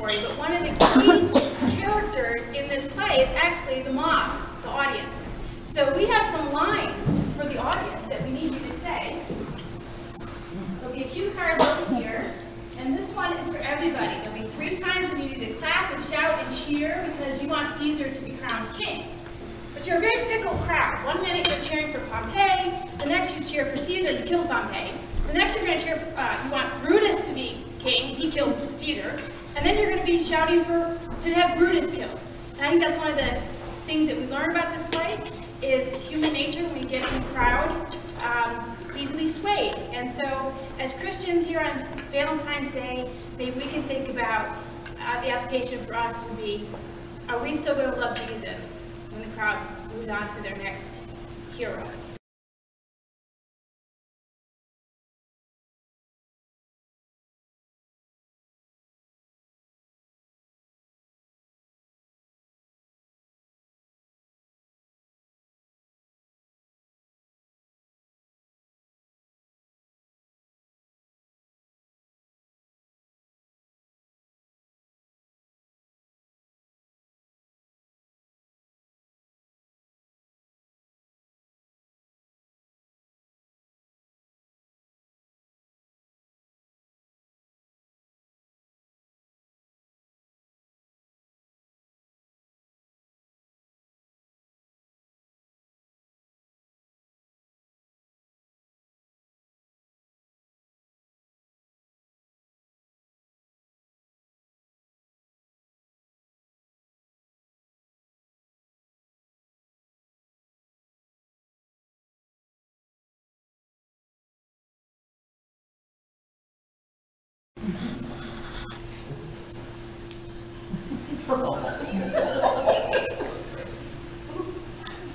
for you, but one of the key characters in this play is actually the mob, the audience. So we have some lines for the audience that we need you to say. There'll be a cue card over here, and this one is for everybody. There'll be 3 times when you need to clap and shout and cheer because you want Caesar to be crowned king. But you're a very fickle crowd. One minute you're cheering for Pompey, the next you cheer for Caesar to kill Pompey. The next you're going to cheer for, you want Brutus to be king, he killed Caesar. And then you're going to be shouting to have Brutus killed. And I think that's one of the things that we learn about this play is human nature when we get in a crowd. It's easily swayed. And so as Christians here on Valentine's Day, maybe we can think about the application for us would be, are we still going to love Jesus when the crowd moves on to their next hero?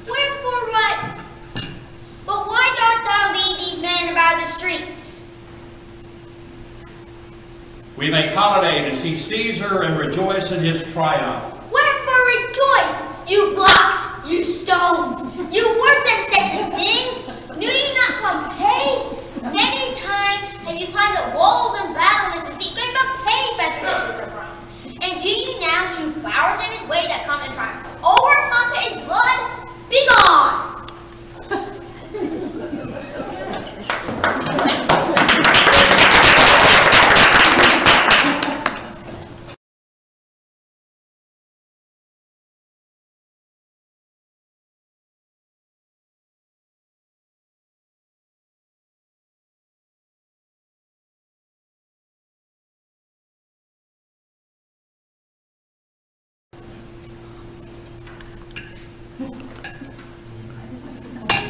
Wherefore what? But why dost thou lead these men about the streets? We make holiday to see Caesar and rejoice in his triumph. Wherefore rejoice, you blocks, you stones, you worse than senseless things? Knew you not Pompey? Many times have you climbed up walls and battlements to see great Pompey fetch the sugar from. And do you now shoot flowers in his way that come to triumph over Pompey's blood? Begone!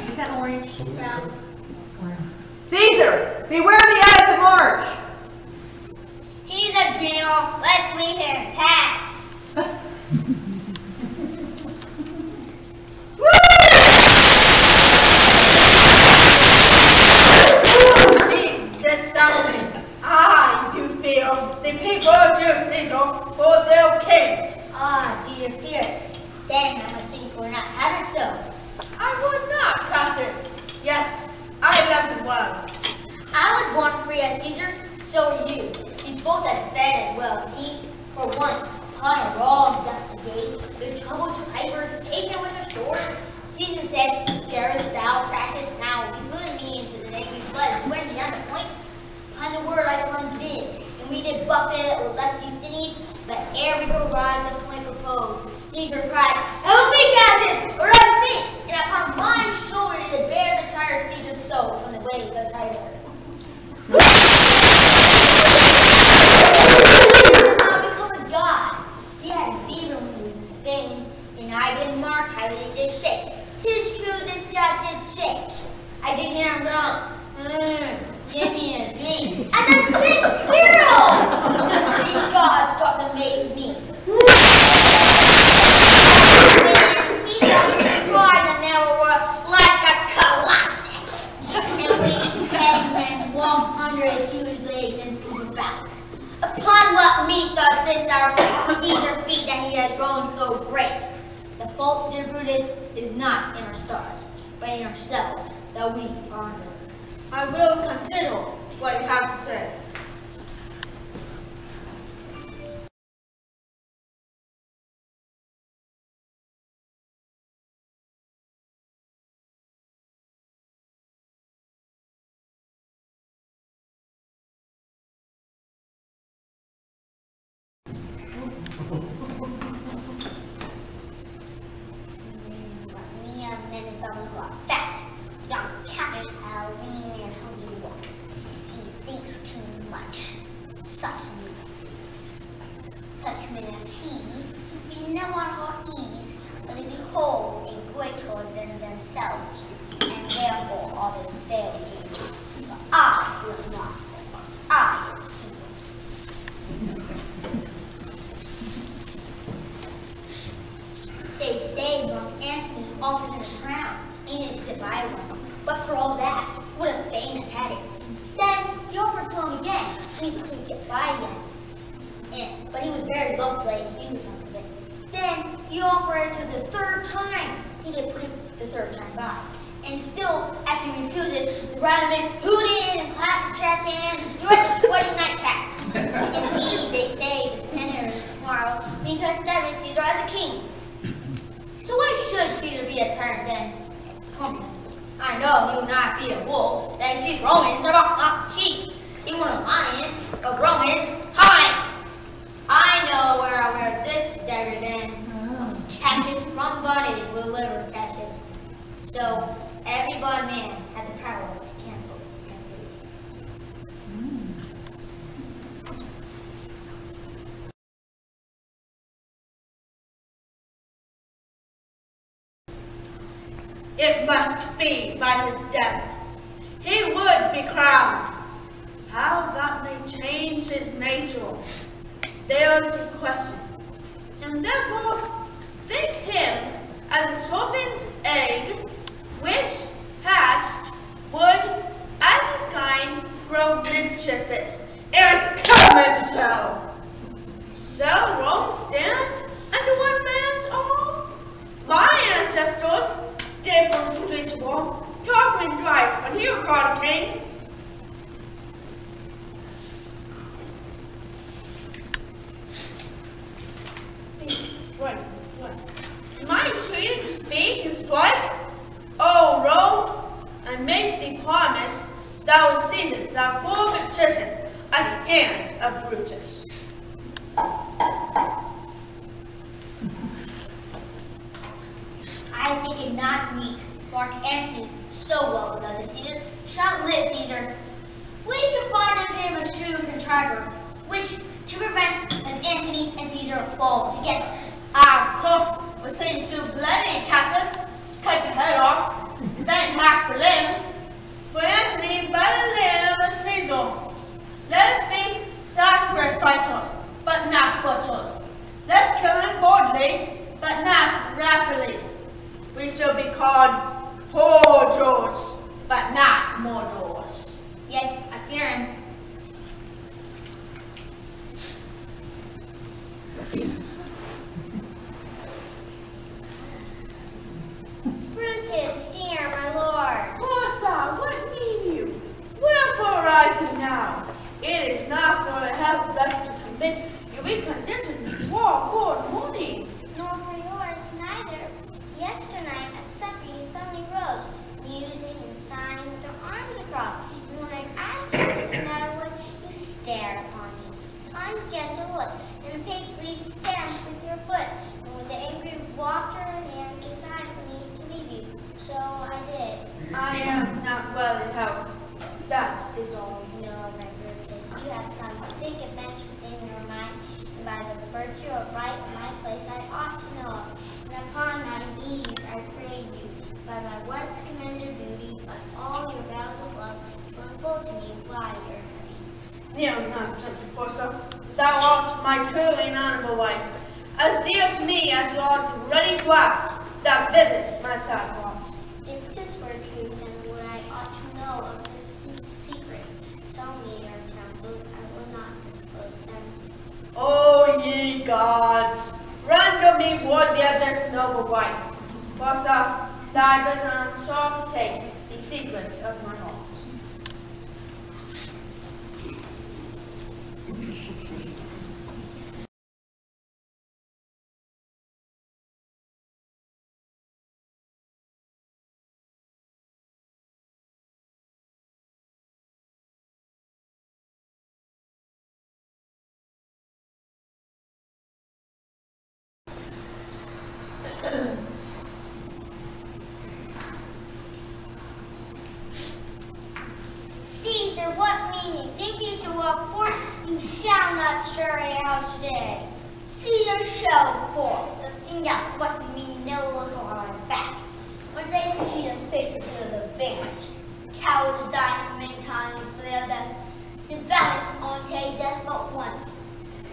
Is that orange? Yeah. Caesar, beware the Ides of March. He's a general. Let's leave him pass. It's just something. I do feel the people of Julius Caesar for their king. Ah, do you fear it? Then I must think we're not having so. I would not, Crassus, yet I love the world. I was born free as Caesar, so are you. You both as fed as well as he. For once, upon a raw and dusty day, the troubled driver came in with a sword. Caesar said, "Darest thou, Crassus, now lead me into the naked blood, swear me on the point." Upon the word I plunged in, and we did buffet or Lecinies, but ere we could arrive at the point proposed, Caesar cried, "Help me, Captain, or I sink!" And upon my shoulder did bear the tired Caesar's soul from the wake of Tiber. Now become a god. He had fever when he was in Spain, and I did mark how he did shake. 'Tis true this god did shake. I did hear him groan, give me a drink, as a sick hero! These gods talk to amaze me. He does ride the narrow world like a colossus, and we heavy men walk under his huge legs and move about. Upon what meat does this our Caesar feed that he has grown so great? The fault, dear Brutus, is not in our stars, but in ourselves, that we are nerds. I will consider what you have to say. Me and many fellows who are fat, young cabbage, how lean and hungry you are. He thinks too much. Such men as he be never at ease, but they behold a greater than themselves, and therefore are they failing. But I will not. I will see them. They say young Antony offered him a crown, and he did buy one. But for all that, would have fain have had it. Then he offered to him again, and he couldn't get by again. But he was very lovely, and he was not of it. Then he offered to the third time. He did put it the third time by. And still, as he refused it, the rival men hooted and clapped the chaff hands and threw at the sweaty nightcaps. Indeed, they say the senators tomorrow mean to establish Caesar as a king. So why should Caesar be a tyrant then? I know he will not be a wolf that he sees Romans about sheep. He won't a lion of Romans hide. I know where I wear this dagger then. Cassius from bondage will deliver Cassius. So every bondman had the power to cancel his captivity. It must be by his death. He would be crowned. How that may change his nature, there is a question. And therefore, think him as a serpent's egg, which hatched would, as his kind, grow mischievous and common so. So Rome stand under one man's arm? My ancestors did from the streets of Rome, talk and drive when he was called a king. Strike, thrust. Am I entreated to speak and strike? Oh, Rome, I make thee promise thou receivest thy full petition at the hand of Brutus. I think it not meet Mark Antony, so well beloved Caesar, shall live Caesar. We shall find unto him a shrewd contriver, which to prevent that Antony and Caesar fall together. I, of course, was seen to bloody Cassius, cut the head off, then hack the limbs. For Antony better live as Caesar. Let us be sacrificers, but not butchers. Let's kill him boldly, but not wrathfully. We shall be called forgers, but not murderers. Yet I fear him. Brutus, dear my lord. Corsa, what mean you? Wherefore rise you now? It is not for a health best to commit your weak condition before good morning. Nor for yours neither. Yesternight at supper you suddenly rose, musing and sighing with your arms across. And when I asked you what the matter was, you stared upon me. Ungentle look, and impatiently stamped with your foot. And with the angry walked your hand, gave sign for me to leave you. So I did. I am not well in health. That is all. No, my Brutus, you have some sick adventure within your mind, and by the virtue of right in my place I ought to know of. And upon my knees I pray you, by my once commended duty, by all your vows of love, to unfold to me why you're heavy. Kneel not, gentle Corsa. Thou art my truly and honorable wife, as dear to me as are the ruddy drops that visit my sad heart. If this were true, then would I ought to know of this secret. Tell me your counsels, I will not disclose them. O ye gods, render me worthy of this noble wife. Corsa, thy bosom shall take the secrets of my heart. what mean you? Think you to walk forth? You shall not stir a house today. Caesar shall fall. The thing that what mean no longer on our back. When they see the faces of the vanished. Cowards die many times for their death. The valiant only take death but once.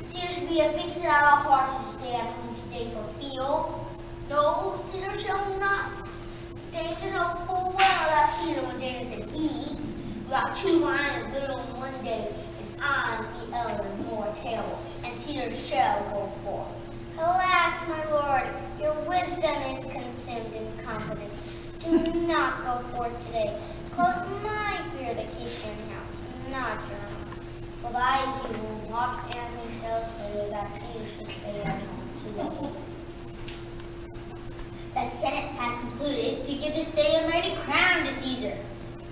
Caesar should be affixed at our heart to stay at home today for feel. No, Caesar shall not. Danger shall full well that Caesar when danger to he. About 2 lions little in one day, and I the elder more terrible, and Caesar shall go forth. Alas, my lord, your wisdom is consumed in confidence. Do not go forth today. Call it my fear that keeps you in the house, not your own. For thy evil walk and we shall say that Caesar should stay at home today. The Senate has concluded to give this day a mighty crown to Caesar.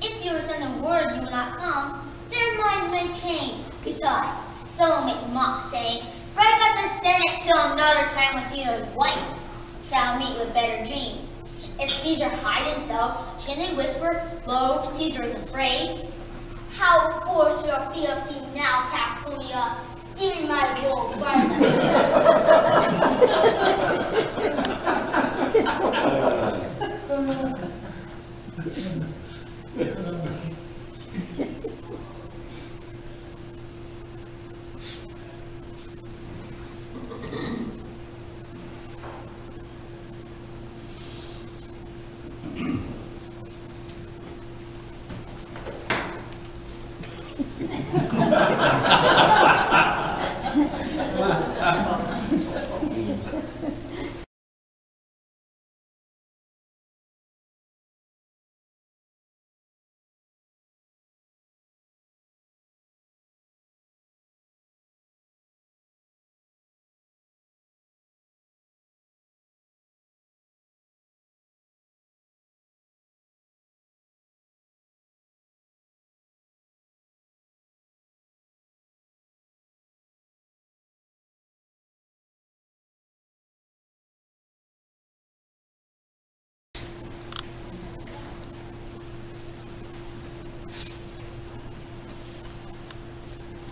If you are sending word you will not come, their minds may change. Besides, some will make mock, saying, break up the Senate till another time when Caesar's wife shall meet with better dreams. If Caesar hide himself, can they whisper, lo, Caesar is afraid? How forced your field seem now, Capulia. Give me my robe,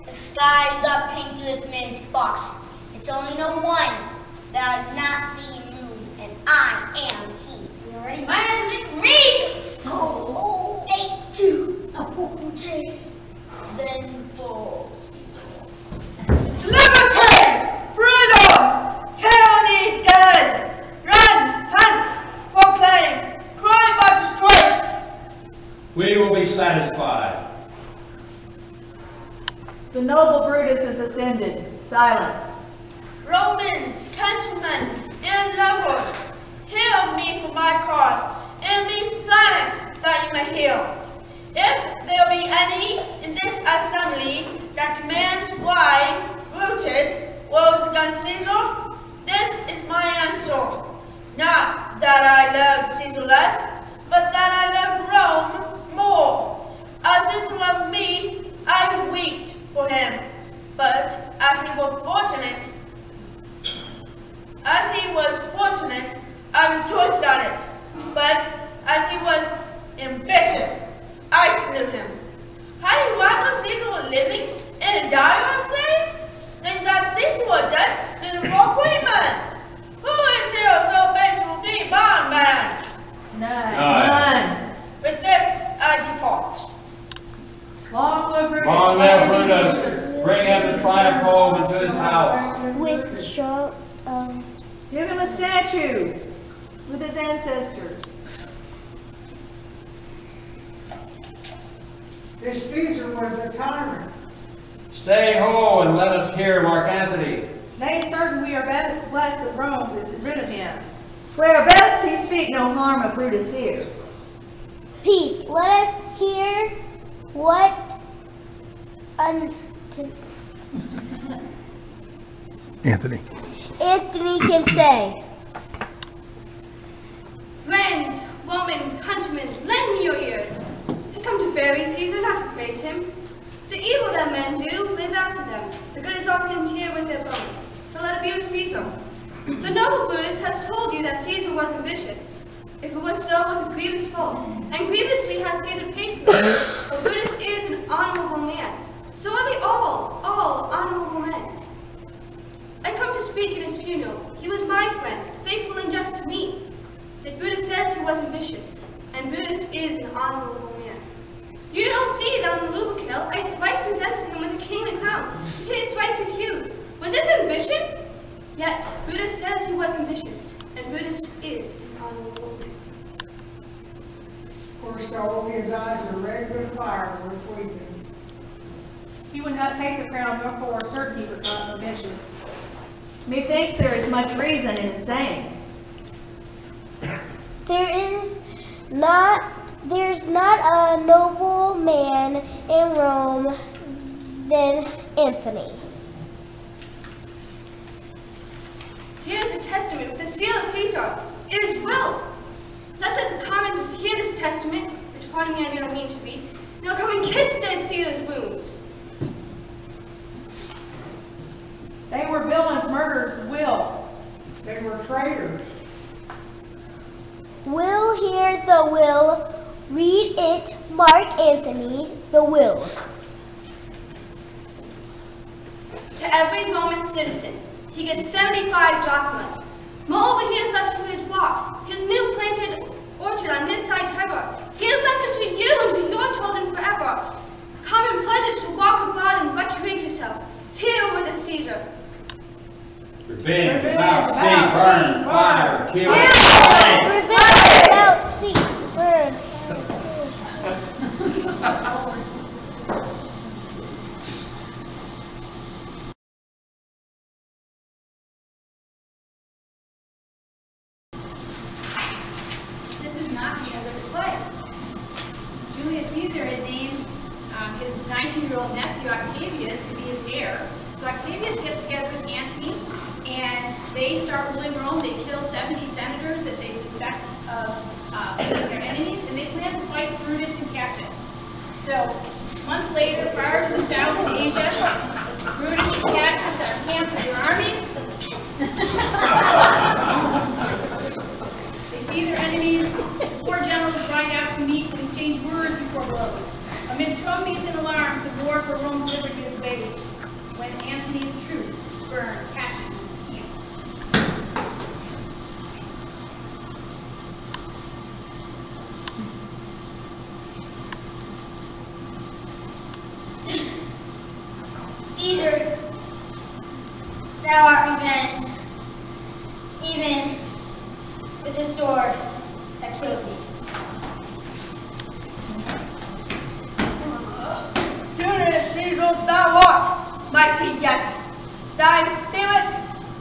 The sky is up painted with many sparks. It's only no one that would not be moved, and I am he. You already might have been read. Oh, they too. Take vengeful. Liberty! Freedom! Tyranny dead! Run, hunt, proclaim, cry by the stripes! We will be satisfied. The noble Brutus is ascended. Silence. Romans, countrymen, and lovers, hear me for my cause, and be silent that you may hear. If there be any in this assembly that demands why Brutus rose against Caesar, this is my answer. Not that I loved Caesar less, but that I loved Rome more. As Caesar loved me, I wept for him. But as he was fortunate, I rejoiced at it. But as he was ambitious, I slew him. Had he rather Caesar were living and die on slaves, than that Caesar were dead than a poor freeman? Who is here so base will be bondman? None. With this I depart. Long live Brutus. Long live Brutus. Bring him the triumph home into his house. With shouts of... Give him a statue with his ancestors. This Caesar was a tyrant. Stay ho and let us hear Mark Antony. Nay, certain we are blessed that Rome is rid of him. Where best he speak no harm of Brutus here. Peace, let us hear what Anthony can say. Friends, Roman countrymen, lend me your ears. I come to bury Caesar, not to praise him. The evil that men do, live after them. The good is often interred with their bones. So let it be with Caesar. The noble Brutus has told you that Caesar was ambitious. If it was so, it was a grievous fault, and grievously has Caesar paid for it. But Brutus is an honorable speak at his funeral. He was my friend, faithful and just to me. Yet Brutus says he was ambitious, and Brutus is an honorable man. You don't see that on the Lupercal I thrice presented him with a kingly crown, which he had thrice refused. Was this ambition? Yet Brutus says he was ambitious, and Brutus is an honorable man. Of course, so his eyes are red with fire with weeping. He would not take the crown, nor for certain he was not ambitious. Methinks there is much reason in his sayings. There's not a noble man in Rome than Anthony. Here is a testament with the seal of Caesar. It is will. Let the commons hear this testament, which pardon me I do not mean to be, and they'll come and kiss dead Caesar's wounds. They were villains, murderers, will. They were traitors. Will hear the will, read it, Mark Anthony, the will. To every Roman citizen, he gets 75 drachmas. Moreover, he has left to his walks, his new planted orchard on this side Tiber. He has left them to you and to your children forever. Common pleasures to walk about and recreate yourself. Here with the Caesar. Revenge without sea, burn, fire, kill, Revenge without sea, burn. This is not the end of the play. Julius Caesar had named his 19-year-old nephew Octavius to be his heir. So Octavius gets together with Antony, and they start ruling Rome. They kill 70 senators that they suspect of being their enemies, and they plan to fight Brutus and Cassius. So months later, far to the south in Asia, Brutus and Cassius are camped with their armies. They see their enemies. The four generals ride out to meet and exchange words before blows. Amid trumpets and alarms, the war for Rome's liberty is waged, when Antony's troops burn Cassius's camp. Caesar, thou art revenged, even with the sword that killed thee. Julius Caesar, thou art mighty yet. Thy spirit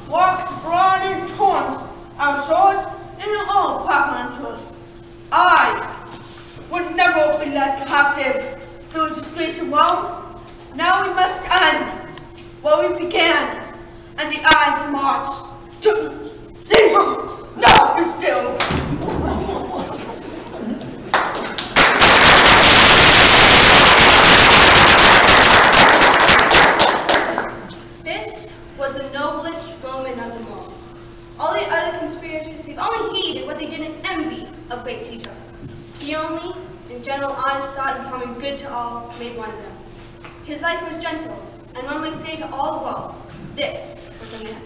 walks broad in taunts our swords and all portmanteaus. I would never be led captive through disgrace of Rome. Now we must end where we began, and the eyes march to Caesar. No, be still. This was the noblest Roman of them all. All the other conspirators, they only heeded what they didn't envy of great Caesar. He only, in general honest thought and common good to all, made one of them. His life was gentle, and one might say to all the world, this was a man.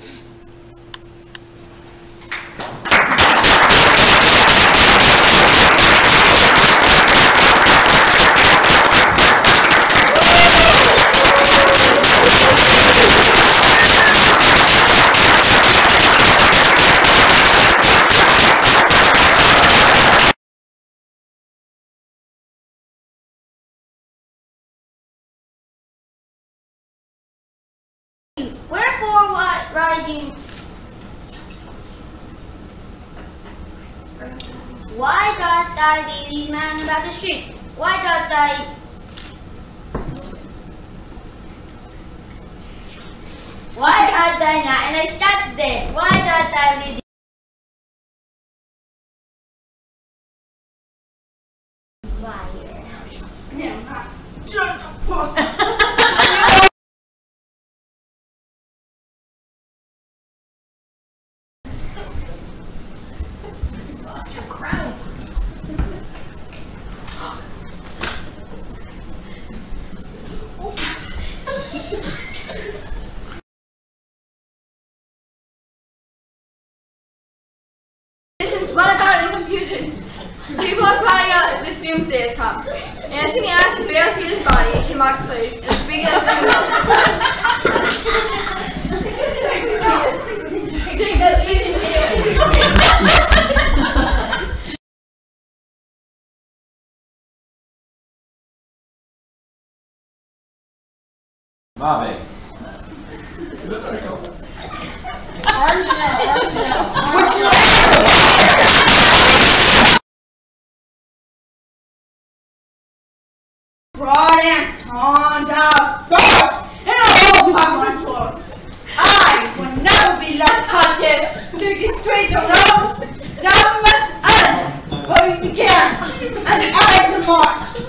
Wherefore what rising? Why doth thy these man about the street? Why doth thy art thou not in a shop then? Why doth thou lead Yeah, not just a pussy. People are crying out as if doomsday has come. Antony asked to bear see his body in King Mark's place and speak as Bobby. Brought in tons of swords and all my tools. I will never be left captive to the streets of Rome. Thou must end where you began, and I to march.